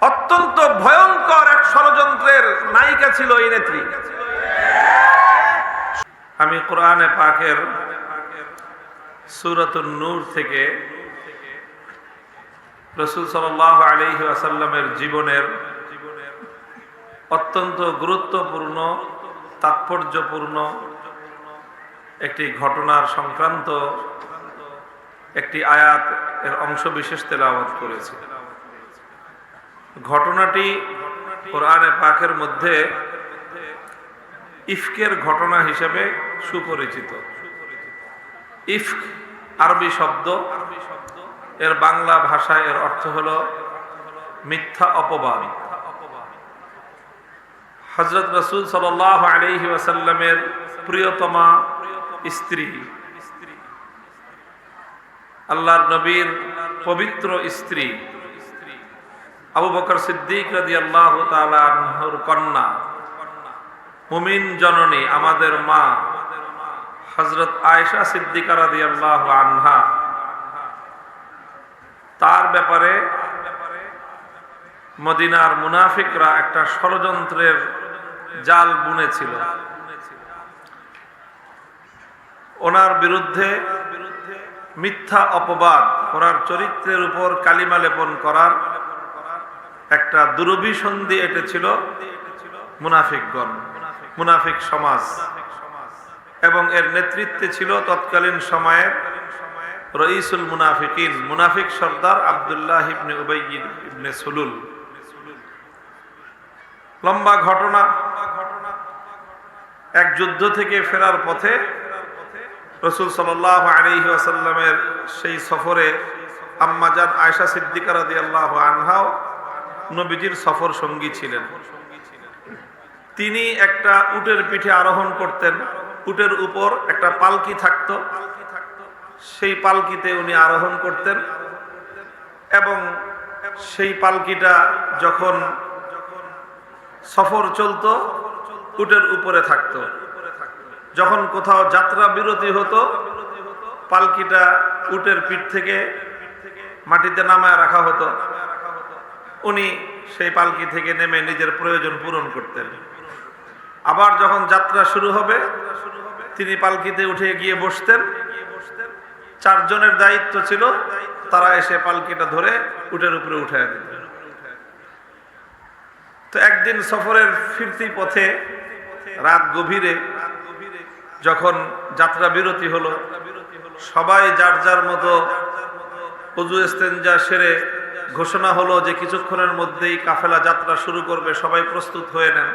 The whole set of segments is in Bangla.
অত্যন্ত ভয়ঙ্কর এক ষড়যন্ত্রের নায়িকা ছিল এই নেত্রী। আমি কোরআনে পাকের সূরাতুন নূর থেকে রাসূল সাল্লাল্লাহু আলাইহি ওয়াসাল্লামের জীবনের অত্যন্ত গুরুত্বপূর্ণ তাৎপর্যপূর্ণ একটি ঘটনার সংক্রান্ত একটি আয়াত এর অংশ বিশেষ তেলাওয়াত করেছি। ঘটনাটি কোরআনে পাকের মধ্যে ইফকের ঘটনা হিসেবে সুপরিচিত। ইফক আরবি শব্দ, এর বাংলা ভাষায় এর অর্থ হলো মিথ্যা অপবাদ। হযরত রাসূল সাল্লাল্লাহু আলাইহি ওয়াসাল্লামের প্রিয়তমা স্ত্রী, আল্লাহর নবীর পবিত্র স্ত্রী আবু বকর সিদ্দিক রাদিয়াল্লাহু তাআলা আনহুর কন্যা, মুমিন জননী, আমাদের মা হযরত আয়েশা সিদ্দিকা রাদিয়াল্লাহু আনহা, তার ব্যাপারে মদিনার মুনাফিকরা একটা ষড়যন্ত্রের জাল বুনেছিল। ওনার বিরুদ্ধে মিথ্যা অপবাদ, ওনার চরিত্রের উপর কালিমা লেপন করার একটা দুরভিসন্ধি এঁটেছিল মুনাফিকগণ, মুনাফিক সমাজ, এবং এর নেতৃত্বে ছিল তৎকালীন সময়ের রঈসুল মুনাফিকিন, মুনাফিক সর্দার আব্দুল্লাহ ইবনে উবাই ইবনে সুলুল। লম্বা ঘটনা। এক যুদ্ধ থেকে ফেরার পথে রাসূল সাল্লাল্লাহু আলাইহি ওয়াসাল্লামের সেই সফরে আম্মা জান আয়েশা সিদ্দিকা রাদিয়াল্লাহু আনহা নবীজির সফর সঙ্গী ছিলেন। তিনি একটা উটের পিঠে আরোহণ করতেন, উটের উপর একটা পালকি থাকতো, সেই পালকিতে উনি আরোহণ করতেন এবং সেই পালকিটা যখন সফর চলতো উটের উপরে থাকতো। যখন কোথাও যাত্রা বিরতি হতো পালকিটা উটের পিঠ থেকে মাটিতে নামায় রাখা হতো, উনি সেই পালকি থেকে নেমে নিজের প্রয়োজন পূরণ করতেন। আবার যখন যাত্রা শুরু হবে তিনি পালকিতে উঠে গিয়ে বসতেন। চারজনের দায়িত্ব ছিল, তারা এসে পালকিটা ধরে উটের উপরে উঠায় দিতেন। তো একদিন সফরের ফিরতি পথে রাত গভীরে যখন যাত্রা বিরতি হলো, সবাই যার যার মতো ওযু ইস্তেনজা সেরে ঘোষণা হলো যে কিছুক্ষণের মধ্যেই কাফেলা যাত্রা শুরু করবে, সবাই প্রস্তুত হয়ে নেন।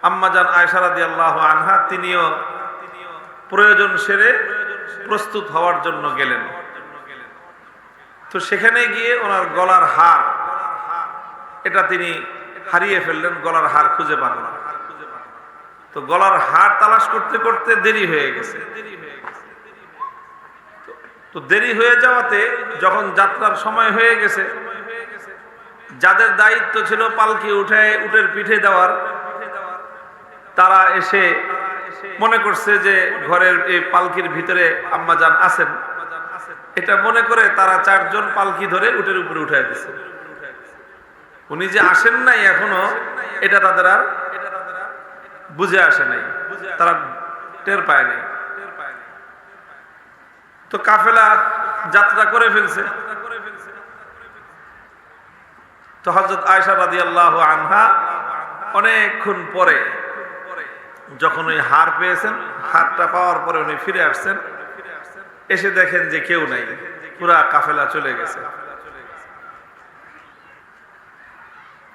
আম্মা জান আয়েশা রাদিয়াল্লাহু আনহা তিনিও প্রয়োজন সেরে প্রস্তুত হওয়ার জন্য গেলেন। তো সেখানে গিয়ে ওনার গলার হার, এটা তিনি হারিয়ে ফেললেন, গলার হার খুঁজে পান না। তো গলার হার তালাশ করতে করতে দেরি হয়ে গেছে। তো দেরি হয়ে যাওয়াতে যখন যাত্রার সময় হয়ে গেছে, যাদের দায়িত্ব ছিল পালকি উঠায় উটের পিঠে দেওয়ার, তারা এসে মনে করছে যে ঘরের এই পালকির ভিতরে আম্মাজান আছেন, এটা মনে করে তারা চারজন পালকি ধরে উটের উপরে উঠায় দিচ্ছে। উনি যে আসেন নাই এখনো, এটা তাদের আর বুঝে আসে নাই, তারা টের পায় নাই। তো কাফেলা যাত্রা করে ফেলছে। তো হযরত আয়েশা রাদিয়াল্লাহু আনহা অনেকক্ষণ পরে যখন ওই হার পেয়েছেন, হারটা পাওয়ার পরে উনি ফিরে আসছেন, এসে দেখেন যে কেউ নাই, পুরা কাফেলা চলে গেছে।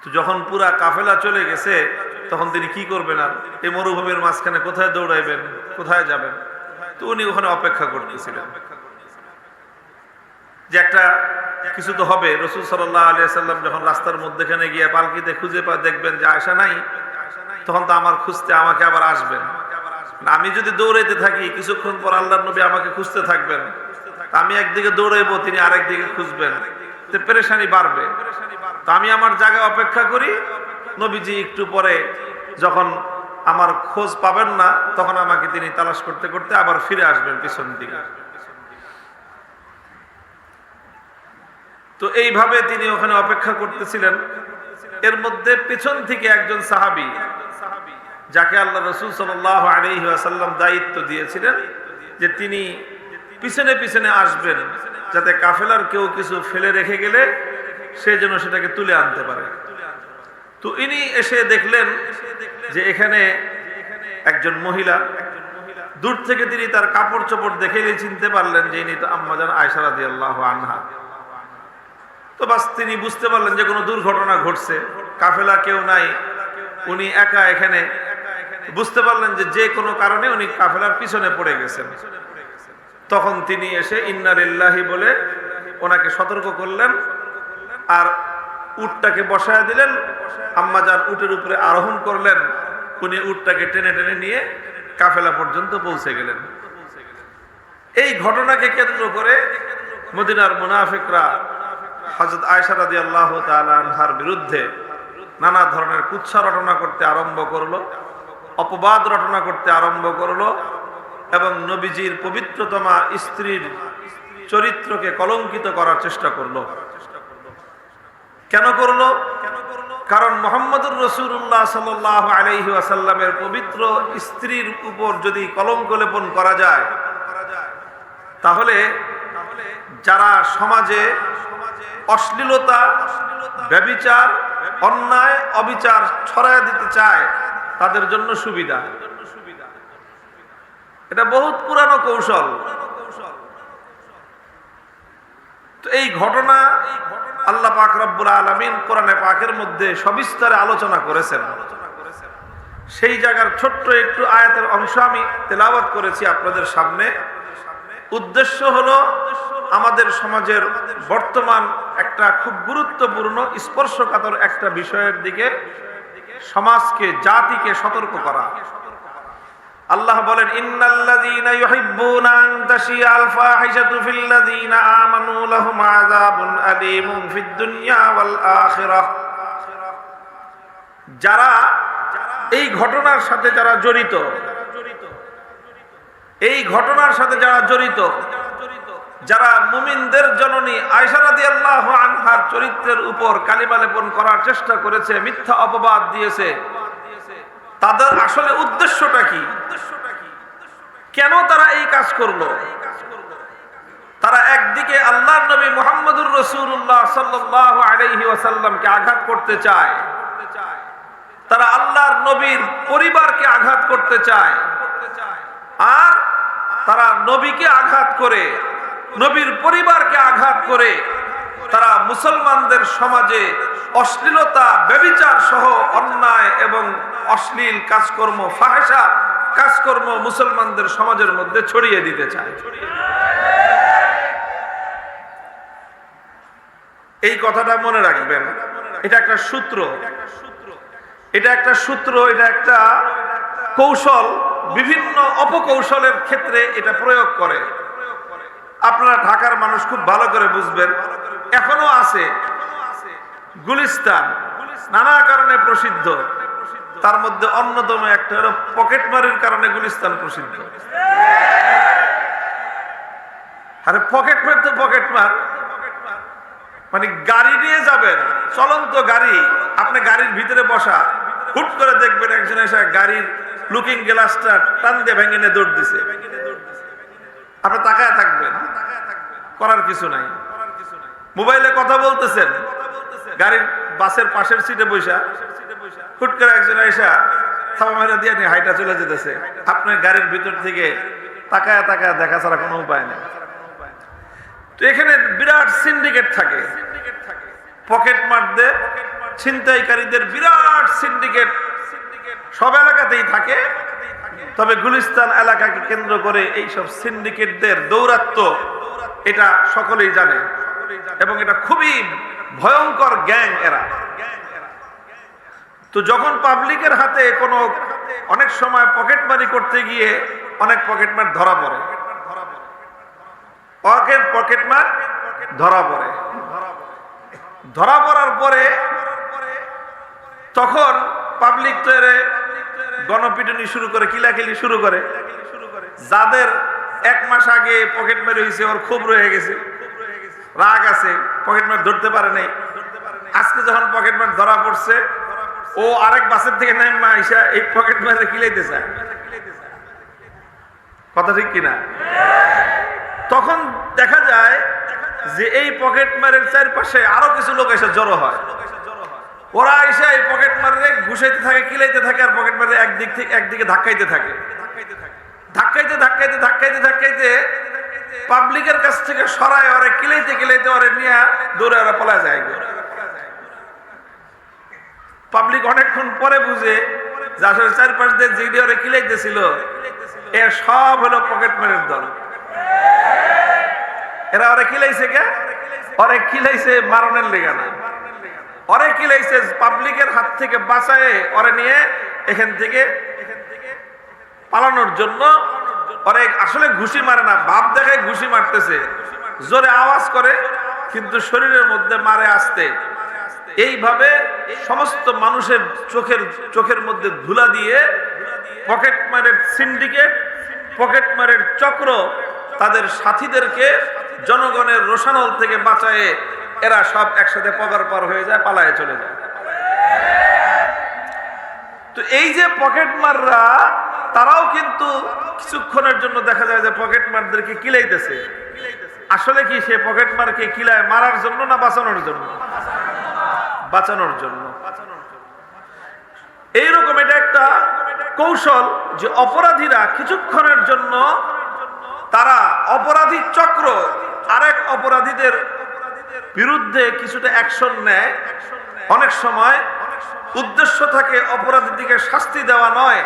তো যখন পুরা কাফেলা চলে গেছে তখন তিনি কি করবেন? আর এই মরুভূমির মাঝখানে কোথায় দৌড়াইবেন, কোথায় যাবেন? তো উনি ওখানে অপেক্ষা করতেছিলেন যে একটা কিছু তো হবে। রাসূল সাল্লাল্লাহু আলাইহি ওয়াসাল্লাম যখন রাস্তার মধ্যখানে গিয়ে পালকিতে খুঁজে দেখবেন যে আয়েশা নাই, তখন তো আমার খুঁজতে আমাকে আবার আসবেন। আমি যদি দৌড়াইতে থাকি কিছুক্ষণ পর আল্লাহর নবী আমাকে খুঁজতে থাকবেন, আমি একদিকে দৌড়াইবো, তিনি আরেক দিকে খুঁজবেন, তো পেরেশানি বাড়বে। তো আমি আমার জায়গায় অপেক্ষা করি, নবীজি একটু পরে যখন আমার খোঁজ পাবেন না তখন আমাকে তিনি তালাশ করতে করতে আবার ফিরে আসবেন পিছন দিকে। তো তো এইভাবে তিনি ওখানে অপেক্ষা করতেছিলেন। এর মধ্যে পেছন থেকে একজন সাহাবী, যাকে আল্লাহ রাসূল সাল্লাল্লাহু আলাইহি ওয়াসাল্লাম দায়িত্ব দিয়েছিলেন যে তিনি পিছনে পিছনে আসবেন, যাতে কাফেলার কেউ কিছু ফেলে রেখে গেলে সে যেন সেটাকে তুলে আনতে পারে। তো ইনি এসে দেখলেন যে এখানে একজন মহিলা, দূর থেকে তিনি তার কাপড় চোপড় দেখেই চিনতে পারলেন যে ইনি তো আম্মাজান আয়েশা রাদিয়াল্লাহু আনহা। তো বাস তিনি বুঝতে পারলেন যে কোনো দুর্ঘটনা ঘটছে, কাফেলা কেউ নাই, উনি একা এখানে। বুঝতে পারলেন যে যে কোনো কারণে উনি কাফেলার পিছনে পড়ে গেছেন। তখন তিনি এসে ইন্না লিল্লাহি বলে ওনাকে সতর্ক করলেন আর উটটাকে বসায় দিলেন। আম্মাজান উটের উপরে আরোহণ করলেন, উনি উটটাকে টেনে টেনে নিয়ে কাফেলা পর্যন্ত পৌঁছে গেলেন। এই ঘটনাকে কেন্দ্র করে মদিনার মুনাফিকরা হযরত আয়েশা রাদিয়াল্লাহু তাআলা আনহার বিরুদ্ধে নানা ধরনের কুৎসা রটনা করতে আরম্ভ করলো, অপবাদ রটনা করতে আরম্ভ করলো এবং নবীজির পবিত্রতমা স্ত্রীর চরিত্রকে কলঙ্কিত করার চেষ্টা করলো। কেন করলো? কারণ মুহাম্মদুর রাসূলুল্লাহ সাল্লাল্লাহু আলাইহি ওয়াসাল্লামের পবিত্র স্ত্রীর উপর যদি কলঙ্ক লেপন করা যায়, তাহলে যারা সমাজে অশ্লীলতা, ব্যভিচার, অন্যায়, অবিচার ছড়ায় দিতে চায় তাদের জন্য সুবিধা। এটা বহুত পুরানো কৌশল। তো এই ঘটনা আল্লাহ পাক রব্বুল আলামিন কোরআনে পাকের মধ্যে সবিস্তারে আলোচনা করেছেন। সেই জায়গার ছোট্ট একটু আয়াতের অংশ আমি তেলাওয়াত করেছি আপনাদের সামনে। উদ্দেশ্য হলো আমাদের সমাজের বর্তমান একটা খুব গুরুত্বপূর্ণ স্পর্শকাতর একটা বিষয়ের দিকে সমাজকে, জাতিকে সতর্ক করা। আল্লাহ বলেন, ইন্নাল্লাযীনা ইউহিব্বুনা আন তাশিয়াল ফাহিশাতু ফিল্লাযীনা আমানু লাহুম আযাবুন আলীমুন ফিদ দুনিয়া ওয়াল আখিরাহ। যারা এই ঘটনার সাথে যারা জড়িত, এই ঘটনার সাথে যারা জড়িত, যারা মুমিনদের জননী আয়েশা রাদিয়াল্লাহু আনহার চরিত্রের উপর কালিমা লেপন করার চেষ্টা করেছে, মিথ্যা অপবাদ দিয়েছে, তাদের আসলে উদ্দেশ্যটা কি? কেন তারা এই কাজ করলো? তারা একদিকে আল্লাহর নবী মুহাম্মদুর রাসূলুল্লাহ সাল্লাল্লাহু আলাইহি ওয়াসাল্লামকে আঘাত করতে চায়, তারা আল্লাহর নবীর পরিবারকে আঘাত করতে চায়, আর তারা নবীকে আঘাত করে, নবীর পরিবারকে আঘাত করে তারা মুসলমানদের সমাজে অশ্লীলতা, ব্যভিচার সহ অন্যায় এবং অশ্লীল কাজকর্ম, ফাহিশা কাজকর্ম মুসলমানদের সমাজের মধ্যে ছড়িয়ে দিতে চায়। এই কথাটা মনে রাখবেন। এটা একটা সূত্র, এটা একটা সূত্র, এটা একটা কৌশল। বিভিন্ন অপকৌশলের ক্ষেত্রে এটা প্রয়োগ করে। আপনারা ঢাকার মানুষ খুব ভালো করে বুঝবেন, এখনো আছে গুলিস্তান, নানা কারণে প্রসিদ্ধ। তার মধ্যে অন্যতম একটা হলো পকেটমারির কারণে গুলিস্তান প্রসিদ্ধ। আরে পকেটমার তো পকেটমার, মানে গাড়ি নিয়ে যাবেন, চলন্ত গাড়ি, আপনি গাড়ির ভিতরে বসা, হুট করে দেখবেন একজন এসে গাড়ির লুকিং গ্লাসটা টান দিয়ে ভেঙে নিয়ে দৌড় দিছে। আপনি তাকায় থাকবেন, করার কিছু নাই। মোবাইলে কথা বলতেছেন, গাড়ির বাসের পাশের সিটে বসা, হুট করে একজন এসে থামা মেরে দিয়ে নিয়ে হাইটা চলে যেতেছে। আপনার গাড়ির ভিতর থেকে তাকায় তাকায় দেখা ছাড়া কোনো উপায় নেই। তো এখানে বিরাট সিন্ডিকেট থাকে, পকেট মারদের, ছিনতাইকারীদের বিরাট সিন্ডিকেট সব এলাকাতেই থাকে। তবে গুলিস্তান এলাকাকে কেন্দ্র করে এইসব সিন্ডিকেটদের দৌরাত্ম্য এটা সকলেই জানে, এবং এটা খুবই ভয়ঙ্কর গ্যাং এরা। তো যখন পাবলিকের হাতে কোনো অনেক সময় পকেটমারি করতে গিয়ে অনেক পকেটমার ধরা পড়ে, পকেটমার ধরা পড়ে, ধরা পড়ার পরে তখন পাবলিক তো এর গণপিটুনি শুরু করে, কিলাকিলি শুরু করে। যাদের এক মাস আগে পকেটমারি হয়েছে ওর ক্ষোভ রয়ে গেছে, রাগ আছে, পকেটমার ধরতে পারে নাই। আজকে যখন পকেটমার ধরা পড়ছে, ও আরেক বাসের থেকে নাইমা আইসা এই পকেটমারে কিলাইতে চায়। কথা ঠিক কিনা? তখন দেখা যায় যে এই পকেটমারের চারপাশে আরো কিছু লোক এসে জড়ো হয়। ওরা এসে এই পকেটমারে ঘুষাইতে থাকে, কিলাইতে থাকে, আর পকেটমারে একদিকে ধাক্কাইতে থাকে। ধাক্কাইতে পাবলিকের কাছ থেকে সরায় ওরে কিলাইতে ওরে নিয়ে দৌড়ে ওরা পলা যায়। পাবলিক অনেকক্ষণ পরে বুঝে যে আসলে চারপাশ দিয়ে যেগুলি ওরে কিলাইতেছিল এ সব হলো পকেটমারের দল। এরা ওরে কিলাইছে কে? ওরে কিলাইছে মারণের লেগে না, ওরে কিলাইছে পাবলিকের হাত থেকে বাঁচায় ওরে নিয়ে এখান থেকে পালানোর জন্য। ওরে আসলে ঘুষি মারে না, ভাব দেখায় ঘুষি মারতেছে, জোরে আওয়াজ করে কিন্তু শরীরের মধ্যে মারে আসতে। এইভাবে সমস্ত মানুষের চোখের মধ্যে ধুলা দিয়ে পকেটমারের সিন্ডিকেট, পকেটমারের চক্র তাদের সাথীদেরকে জনগণের রোষানল থেকে বাঁচায় এরা সব একসাথে পগার পার হয়ে যায়, পালায়ে চলে যায়। তো এই যে পকেটমাররা, তারাও কিন্তু কিছুক্ষণের জন্য দেখা যায় যে পকেটমারদেরকে কিলাইতেছে। আসলে কি সে পকেটমারকে কিলায় মারার জন্য না বাঁচানোর জন্য? বাঁচানোর জন্য। এইরকম এটা একটা কৌশল যে অপরাধীরা কিছুক্ষণের জন্য তারা অপরাধী চক্র আরেক অপরাধীদের বিরুদ্ধে কিছুটা অ্যাকশন নেয়। অনেক সময় উদ্দেশ্য থাকে অপরাধীকে শাস্তি দেওয়া নয়,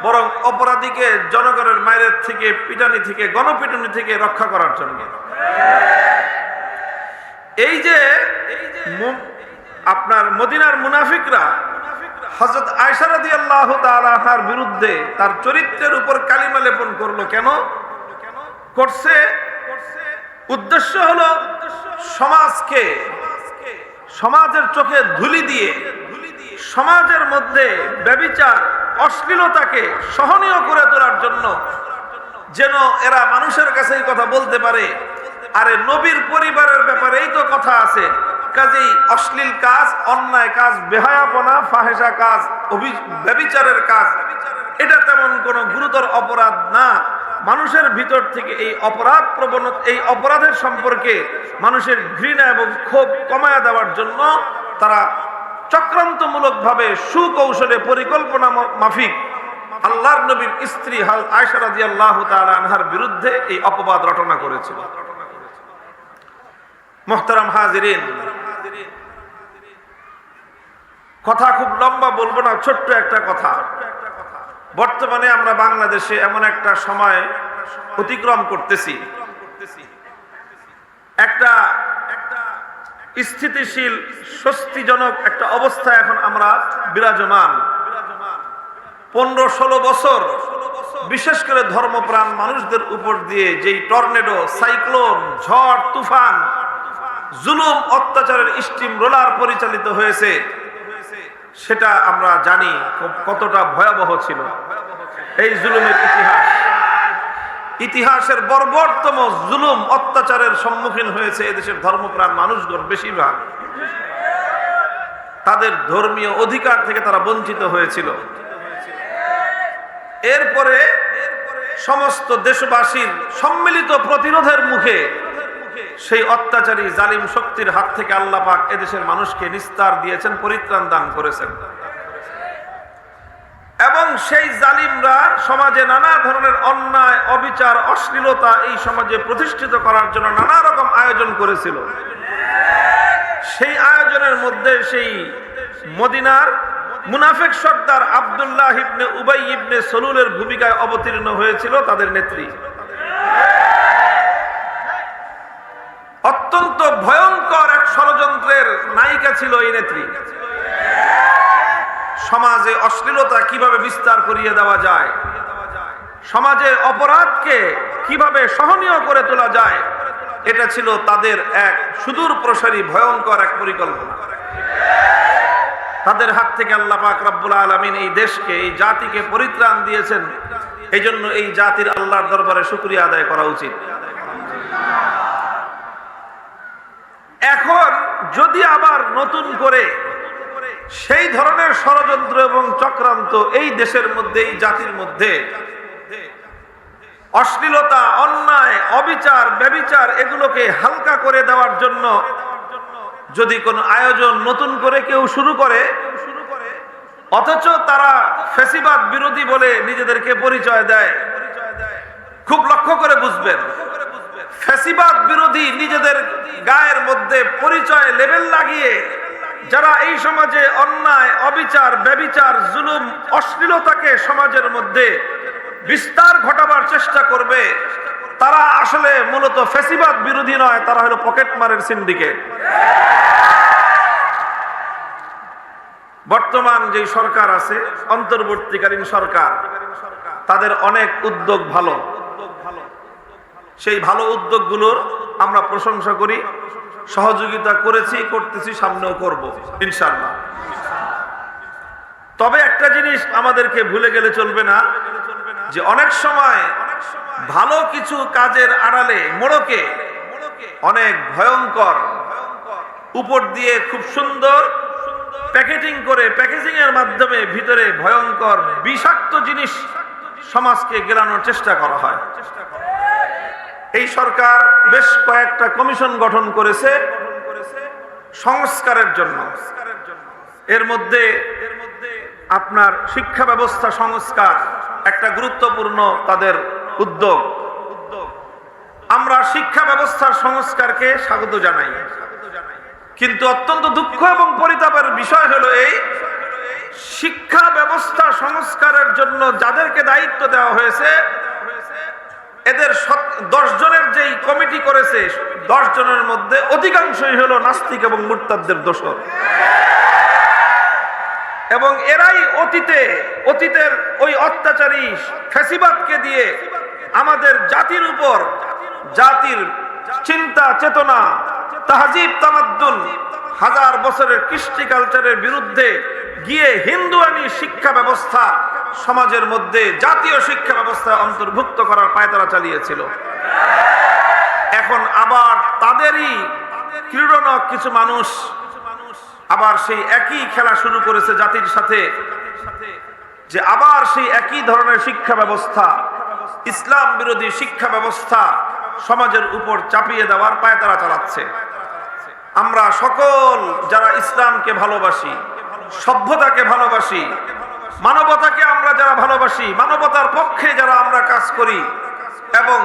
বরং অপরাধীকে জনগণের মায়ের থেকে, পিটানি থেকে, গণপিটুনি থেকে রক্ষা করার জন্য। এই যে আপনার মদিনার মুনাফিকরা হযরত আয়েশা রাদিয়াল্লাহু তাআলা আনহার বিরুদ্ধে তার চরিত্রের উপর কালিমা লেপন করলো। কেন করছে? উদ্দেশ্য হলো সমাজকে, সমাজের চোখে ধুলি দিয়ে সমাজের মধ্যে ব্যভিচার, অশ্লীলতাকে সহনীয় করে তোলার জন্য, যেন এরা মানুষের কাছে এই কথা বলতে পারে, আরে নবীর পরিবারের ব্যাপারে এই তো কথা আছে, কাজেই অশ্লীল কাজ, অন্যায় কাজ, বেহায়াপনা, ফাহেসা কাজ, ব্যভিচারের কাজ এটা তেমন কোনো গুরুতর অপরাধ না। মানুষের ভিতর থেকে এই অপরাধ প্রবণতা, এই অপরাধের সম্পর্কে মানুষের ঘৃণা এবং ক্ষোভ কমায় দেওয়ার জন্য তারা চক্রান্তমূলকভাবে সুকৌশলে পরিকল্পনা মাফিক আল্লাহর নবীর স্ত্রী আয়েশা রাদিয়াল্লাহু তাআলা আনহার বিরুদ্ধে এই অপবাদ রটনা করেছিল। মুহতারাম হাজিরিন, কথা খুব লম্বা বলবো না, ছোট্ট একটা কথা। বর্তমানে আমরা বাংলাদেশে এমন একটা সময় অতিক্রম করতেছি, একটা স্থিতিশীল স্বস্তিজনক একটা অবস্থা এখন আমরা বিরাজমান। 15-16 বছর বিশেষ করে ধর্মপ্রাণ মানুষদের উপর দিয়ে যেই টর্নেডো, সাইক্লোন, ঝড়, তুফান, জুলুম, অত্যাচারের স্টিম রোলার পরিচালিত হয়েছে, সেটা আমরা জানি কতটা ভয়াবহ ছিল। এই জুলুমের ইতিহাসের বর্বরতম জুলুম, অত্যাচারের সম্মুখীন হয়েছে এদেশের ধর্মপ্রাণ মানুষগণ। বেশিরভাগ তাদের ধর্মীয় অধিকার থেকে তারা বঞ্চিত হয়েছিল। এরপরে সমস্ত দেশবাসীর সম্মিলিত প্রতিরোধের মুখে সেই অত্যাচারী জালিম শক্তির হাত থেকে আল্লাহ পাক এদেশের মানুষকে নিস্তার দিয়েছেন, পরিত্রাণ দান করেছেন। এবং সেই জালিমরা সমাজে নানা ধরনের অন্যায়, অবিচার, অশ্লীলতা এই সমাজে প্রতিষ্ঠিত করার জন্য নানা রকম আয়োজন করেছিল। সেই আয়োজনের মধ্যে সেই মদিনার মুনাফিক সর্দার আব্দুল্লাহ ইবনে উবাই ইবনে সলুলের ভূমিকায় অবতীর্ণ হয়েছিল তাদের নেত্রী। অত্যন্ত ভয়ঙ্কর এক ষড়যন্ত্রের নায়িকা ছিল এই নেত্রী। সমাজে অশ্লীলতা কিভাবে বিস্তার করিয়ে দেওয়া যায়, সমাজে অপরাধকে কিভাবে সহনীয় করে তোলা যায়, এটা ছিল তাদের এক সুদূর প্রসারী ভয়ঙ্কর এক পরিকল্পনা। তাদের হাত থেকে আল্লাহ পাক রব্বুল আলামিন এই দেশকে, এই জাতিকে পরিত্রাণ দিয়েছেন। এই জন্য এই জাতির আল্লাহর দরবারে শুকরিয়া আদায় করা উচিত। এখন নতুন করে সেই ধরনের ষড়যন্ত্র এবং চক্রান্ত এই দেশের মধ্যে, এই জাতির মধ্যে অশ্লীলতা, অন্যায়, অবিচার, ব্যভিচার এগুলোকে হালকা করে দেওয়ার জন্য যদি কোনো আয়োজন নতুন করে কেউ শুরু করে, অথচ তারা ফ্যাসিবাদ বিরোধী বলে নিজেদেরকে পরিচয় দেয়, খুব লক্ষ্য করে বুঝবেন, ফ্যাসিবাদ বিরোধী নিজেদের গায়ের মধ্যে পরিচয় লেবেল লাগিয়ে যারা এই সমাজে অন্যায়, অবিচার, ব্যভিচার, জুলুম, অশ্লীলতাকে সমাজের মধ্যে বিস্তার ঘটাবার চেষ্টা করবে, তারা আসলে মূলত ফ্যাসিবাদ বিরোধী নয়, তারা হলো পকেটমারের সিন্ডিকেট। বর্তমান যে সরকার আছে, অন্তর্বর্তীকালীন সরকার, তাদের অনেক উদ্যোগ ভালো। সেই ভালো উদ্যোগগুলোর আমরা প্রশংসা করি, সহযোগিতা করেছি, করতেছি, সামনেও করব ইনশাআল্লাহ। তবে একটা জিনিস আমাদেরকে ভুলে গেলে চলবে না, যে অনেক সময় ভালো কিছু কাজের আড়ালে, মোড়কে অনেক ভয়ঙ্কর, উপর দিয়ে খুব সুন্দর প্যাকেজিং করে, প্যাকেজিং এর মাধ্যমে ভিতরে ভয়ঙ্কর বিষাক্ত জিনিস সমাজকে গেলানোর চেষ্টা করা হয়। এই সরকার বেশ কয়েকটা কমিশন গঠন করেছে সংস্কারের জন্য। এর মধ্যে আপনার শিক্ষা ব্যবস্থা সংস্কার একটা গুরুত্বপূর্ণ তাদের উদ্যোগ। আমরা শিক্ষা ব্যবস্থার সংস্কারকে স্বাগত জানাই, কিন্তু অত্যন্ত দুঃখ এবং পরিতাপের বিষয় হলো এই, শিক্ষা ব্যবস্থা সংস্কারের জন্য যাদেরকে দায়িত্ব দেওয়া হয়েছে, এদের 10 জনের যেই কমিটি করেছে, 10 জনের মধ্যে অধিকাংশই হলো নাস্তিক এবং মুরতাদদের দোসর, এবং এরাই অতীতের ওই অত্যাচারী ফ্যাসিবাদকে দিয়ে আমাদের জাতির উপর, জাতির চিন্তা চেতনা, তাহজিব তামাদ্দুন, হাজার বছরের কৃষ্টি কালচারের বিরুদ্ধে গিয়ে হিন্দুয়ানি শিক্ষা ব্যবস্থা সমাজের মধ্যে, জাতীয় শিক্ষা ব্যবস্থা অন্তর্ভুক্ত করার পায়তারা চালিয়েছিল। এখন আবার তাদেরই ক্রীড়নক কিছু মানুষ আবার সেই একই খেলা শুরু করেছে জাতির সাথে, যে আবার সেই একই ধরনের শিক্ষা ব্যবস্থা, ইসলাম বিরোধী শিক্ষা ব্যবস্থা সমাজের উপর চাপিয়ে দেওয়ার পায়তারা চালাচ্ছে। আমরা সকল যারা ইসলামকে ভালোবাসি, সভ্যতাকে ভালোবাসি, মানবতাকে আমরা যারা ভালোবাসি, মানবতার পক্ষে যারা আমরা কাজ করি, এবং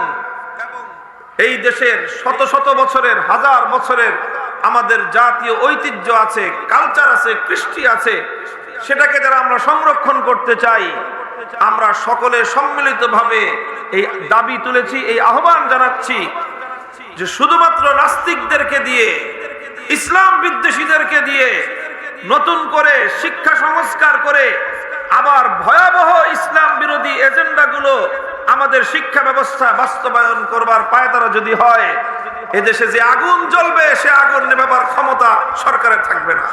এই দেশের শত শত বছরের, হাজার বছরের আমাদের জাতীয় ঐতিহ্য আছে, কালচার আছে, কৃষ্টি আছে, সেটাকে যারা আমরা সংরক্ষণ করতে চাই, আমরা সকলে সম্মিলিতভাবে এই দাবি তুলেছি, এই আহ্বান জানাচ্ছি যে শুধুমাত্র নাস্তিকদেরকে দিয়ে, ইসলাম বিদ্বেষীদেরকে দিয়ে নতুন করে শিক্ষা সংস্কার করে আবার ভয়াবহ ইসলাম বিরোধী এজেন্ডাগুলো আমাদের শিক্ষা ব্যবস্থা বাস্তবায়ন করবার পায়তারা যদি হয়, এদেশে যে আগুন জ্বলবে, সে আগুন নেভাবার ক্ষমতা সরকারের থাকবে না।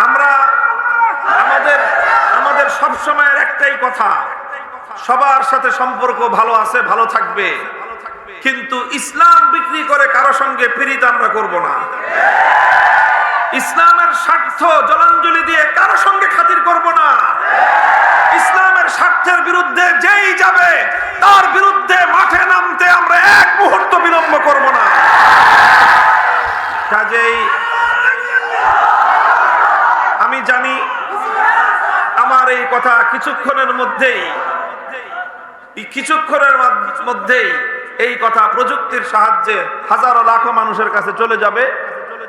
আমরা আমাদের সবসময়ের একটাই কথা, সবার সাথে সম্পর্ক ভালো আছে, ভালো থাকবে, কিন্তু ইসলাম বিক্রি করে কারো সঙ্গে পীড়িত আমরা করব না। ইসলামের স্বার্থ জলাঞ্জলি দিয়ে কারো সঙ্গে খাতির করব না। ইসলামের স্বার্থের বিরুদ্ধে যেই যাবে, তার বিরুদ্ধে মাঠে নামতে আমরা এক মুহূর্ত বিলম্ব করব না। কাজেই আমি জানি আমার এই কথা কিছুক্ষণের মধ্যেই এই কথা প্রযুক্তির সাহায্যে হাজারো লাখো মানুষের কাছে চলে যাবে।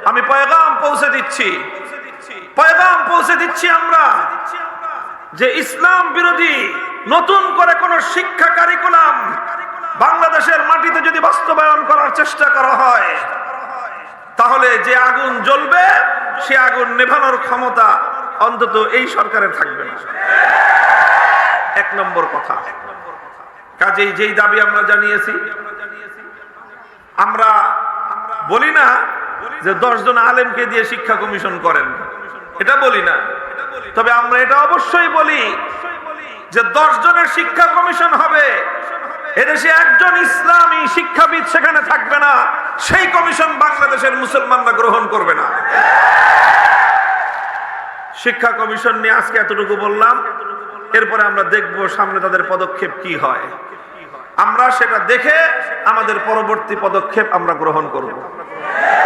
আমি পয়গাম পৌঁছে দিচ্ছি আমরা, যে ইসলাম বিরোধী নতুন করে কোন শিক্ষা কারিকুলাম বাংলাদেশের মাটিতে যদি বাস্তবায়ন করার চেষ্টা করা হয়, তাহলে যে আগুন জ্বলবে, সে আগুন নেভানোর ক্ষমতা অন্তত এই সরকারের থাকবে না। 1 নম্বর কথা। কাজেই যেই দাবি আমরা জানিয়েছি, আমরা বলি না যে 10 জন আলেমকে দিয়ে শিক্ষা কমিশন করেন, এটা বলি না। তবে আমরা এটা অবশ্যই বলি যে 10 জনের শিক্ষা কমিশন হবে, এদেশে একজন ইসলামী শিক্ষাবিদ সেখানে থাকবে না, সেই কমিশন বাংলাদেশের মুসলমানরা গ্রহণ করবে না। শিক্ষা কমিশন নিয়ে আজকে এতটুকু বললাম, এরপরে আমরা দেখব সামনে তাদের পদক্ষেপ কি হয়। আমরা সেটা দেখে আমাদের পরবর্তী পদক্ষেপ আমরা গ্রহণ করব।